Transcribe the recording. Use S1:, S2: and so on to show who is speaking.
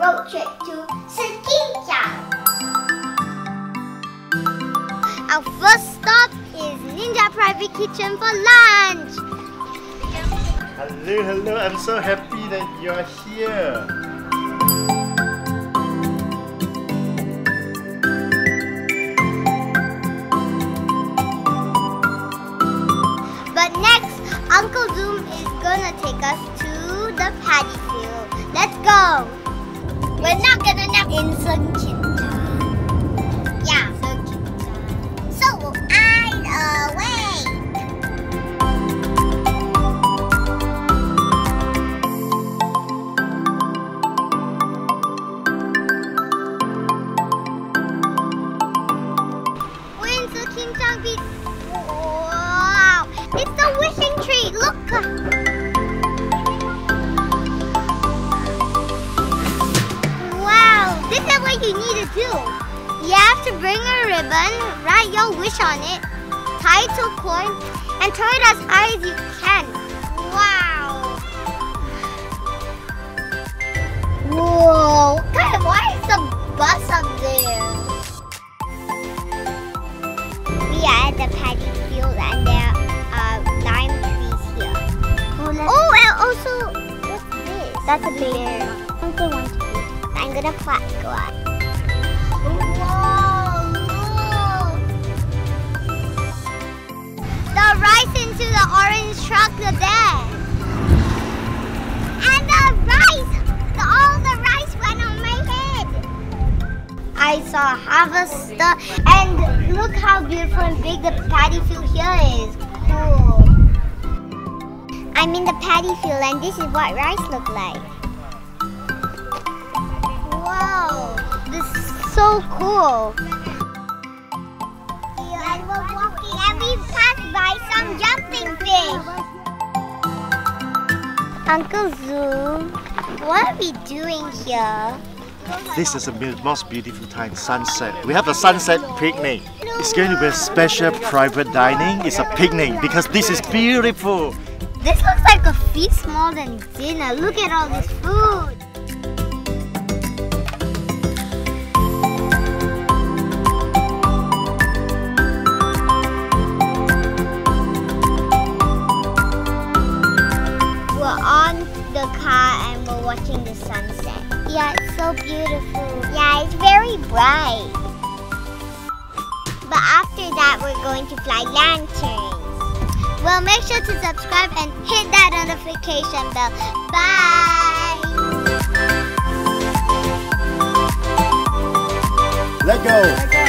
S1: road trip to Sekinchan. Our first stop is Ninja Private Kitchen for lunch.
S2: Hello, I'm so happy that you're here.
S1: But next, Uncle Zung is gonna take us to the paddy field. Let's go! We're not gonna nap in Sekinchan. Yeah, Sekinchan. So either way. We're in Sekinchan Beach. Wow! It's the wishing tree. Look. This is what you need to do. You have to bring a ribbon, write your wish on it, tie it to a coin, and throw it as high as you can. Wow! Whoa! Why is the bus up there? We are at the paddy field and there are lime trees here. Oh, and also, what's this? That's a bear. Uncle wants to eat. I'm gonna flat go up. Whoa! Look! The rice into the orange truck there. And the rice! All the rice went on my head. I saw a harvester and look how beautiful and big the paddy field here is. Cool. I'm in the paddy field and this is what rice looks like. Wow, this is so cool. And we're walking and we passed by some jumping fish. Uncle Zung, what are we doing here?
S2: This is the most beautiful time, sunset. We have a sunset picnic. It's going to be a special private dining. It's a picnic because this is beautiful.
S1: This looks like a feast more than dinner. Look at all this food. The car and we're watching the sunset. Yeah, it's so beautiful. Yeah, it's very bright. But after that, we're going to fly lanterns. Well, make sure to subscribe and hit that notification bell. Bye!
S2: Let go!